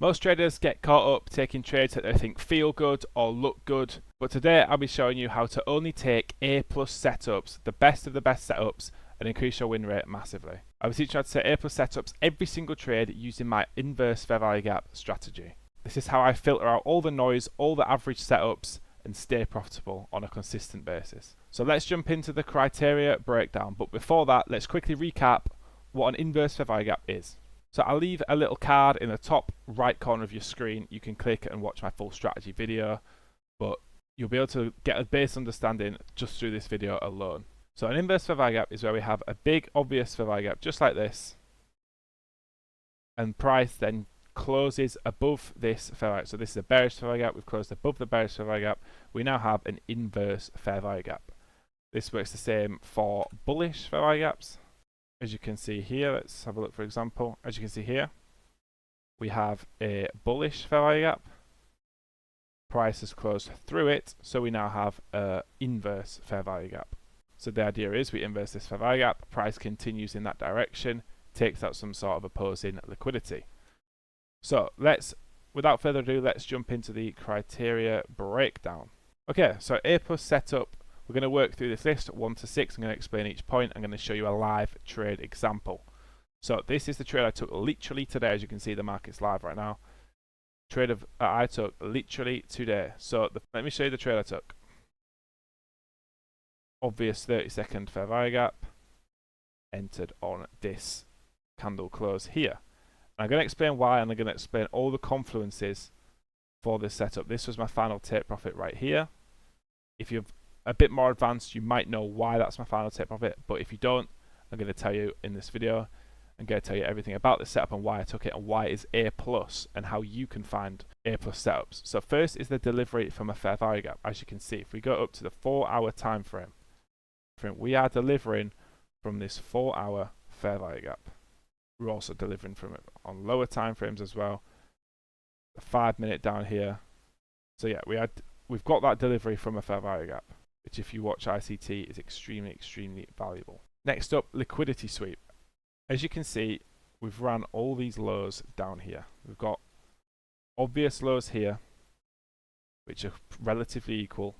Most traders get caught up taking trades that they think feel good or look good, but today I'll be showing you how to only take A+ setups, the best of the best setups, and increase your win rate massively. I'll be teaching you how to set A+ setups every single trade using my inverse fair value gap strategy. This is how I filter out all the noise, all the average setups, and stay profitable on a consistent basis. So let's jump into the criteria breakdown, but before that, let's quickly recap what an inverse fair value gap is. So I'll leave a little card in the top right corner of your screen. You can click and watch my full strategy video, but you'll be able to get a base understanding just through this video alone. So an inverse fair value gap is where we have a big obvious fair value gap just like this, and price then closes above this fair value. So this is a bearish fair value gap. We've closed above the bearish fair value gap. We now have an inverse fair value gap. This works the same for bullish fair value gaps. As you can see here, let's have a look for example. As you can see here, we have a bullish fair value gap. Price has closed through it, so we now have an inverse fair value gap. So the idea is we inverse this fair value gap, price continues in that direction, takes out some sort of opposing liquidity. So without further ado, let's jump into the criteria breakdown. Okay, so A+ setup. We're going to work through this list 1 to 6. I'm going to explain each point. I'm going to show you a live trade example. So this is the trade I took literally today. As you can see, the market's live right now. Trade I took literally today. So let me show you the trade I took. Obvious 30-second fair value gap. Entered on this candle close here. And I'm going to explain why, and I'm going to explain all the confluences for this setup. This was my final take profit right here. If you've a bit more advanced, you might know why that's my final take profit, but if you don't, I'm going to tell you in this video. I'm going to tell you everything about the setup and why I took it and why it is A+, and how you can find A+ setups. So first is the delivery from a fair value gap. As you can see, if we go up to the 4-hour time frame, we are delivering from this 4-hour fair value gap. We're also delivering from it on lower time frames as well. The 5-minute down here. So yeah, we've got that delivery from a fair value gap, which if you watch ICT is extremely valuable. Next up, liquidity sweep. As you can see, we've ran all these lows down here. We've got obvious lows here, which are relatively equal,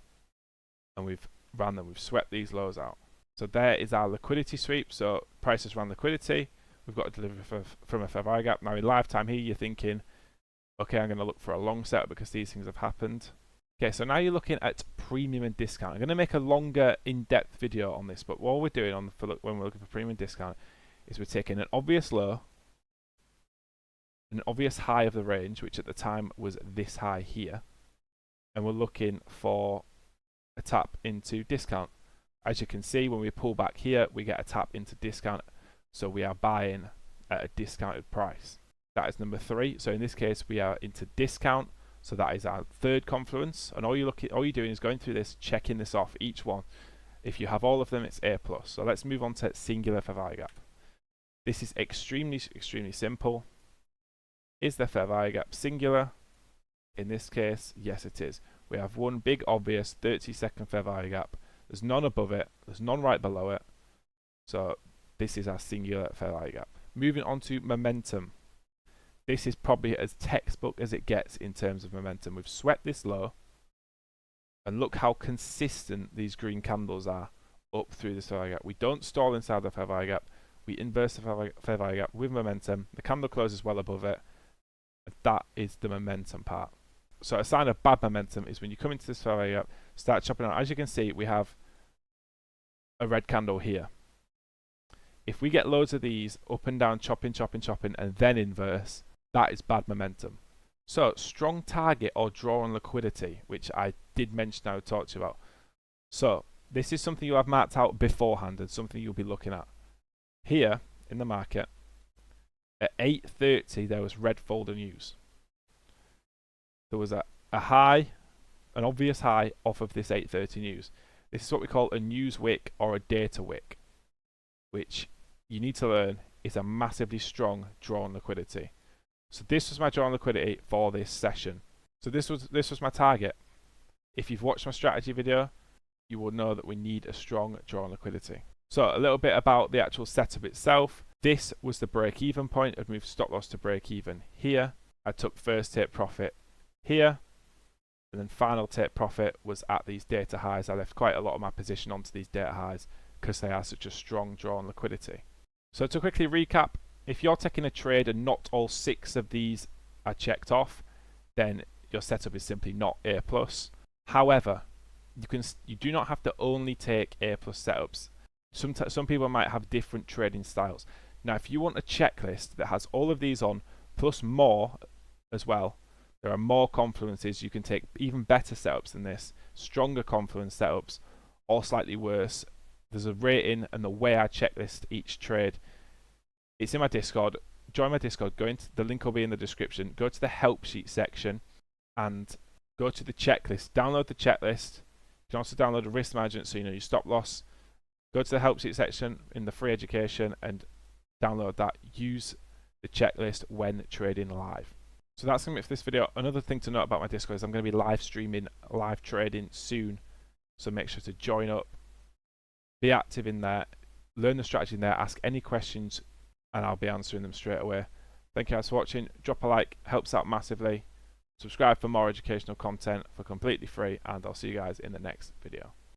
and we've ran them, we've swept these lows out. So there is our liquidity sweep. So prices ran liquidity, we've got a delivery from a fair value gap. Now in lifetime here, you're thinking, okay, I'm going to look for a long setup because these things have happened. Okay, so now you're looking at premium and discount. I'm going to make a longer, in-depth video on this, but what we're doing when we're looking for premium and discount is we're taking an obvious low, an obvious high of the range, which at the time was this high here, and we're looking for a tap into discount. As you can see, when we pull back here, we get a tap into discount, so we are buying at a discounted price. That is number 3. So in this case, we are into discount. So that is our third confluence, and all you're doing is going through this, checking this off, each one. If you have all of them, it's A+. So let's move on to singular fair value gap. This is extremely simple. Is the fair value gap singular? In this case, yes it is. We have one big obvious 30-second fair value gap. There's none above it, there's none right below it. So this is our singular fair value gap. Moving on to momentum. This is probably as textbook as it gets in terms of momentum. We've swept this low, and look how consistent these green candles are up through this fair value gap. We don't stall inside the fair value gap. We inverse the fair value gap with momentum. The candle closes well above it. That is the momentum part. So a sign of bad momentum is when you come into this fair value gap, start chopping out. As you can see, we have a red candle here. If we get loads of these up and down, chopping, and then inverse, that is bad momentum. So strong target or draw on liquidity, which I did mention I would talk to you about. So this is something you have marked out beforehand and something you'll be looking at. Here in the market, at 8:30 there was red folder news. There was a high, an obvious high off of this 8:30 news. This is what we call a news wick or a data wick, which you need to learn is a massively strong draw on liquidity. So this was my draw on liquidity for this session. So this was my target. If you've watched my strategy video, you will know that we need a strong draw on liquidity. So a little bit about the actual setup itself. This was the break even point. I'd move stop loss to break even here. I took first take profit here, and then final take profit was at these data highs. I left quite a lot of my position onto these data highs because they are such a strong draw on liquidity. So to quickly recap, if you're taking a trade and not all 6 of these are checked off, then your setup is simply not A+. However, you do not have to only take A+ setups. Some people might have different trading styles. Now, if you want a checklist that has all of these on, plus more as well, there are more confluences. You can take even better setups than this, stronger confluence setups, or slightly worse. There's a rating and the way I checklist each trade. It's in my Discord. Join my Discord. Go into the link will be in the description. Go to the help sheet section and go to the checklist. Download the checklist. You can also download a risk management so you know your stop loss. Go to the help sheet section in the free education and download that. Use the checklist when trading live. So that's going to be it for this video. Another thing to note about my Discord is I'm going to be live streaming live trading soon. So make sure to join up, be active in there, learn the strategy in there, ask any questions, and I'll be answering them straight away. Thank you guys for watching. Drop a like, helps out massively. Subscribe for more educational content for completely free, and I'll see you guys in the next video.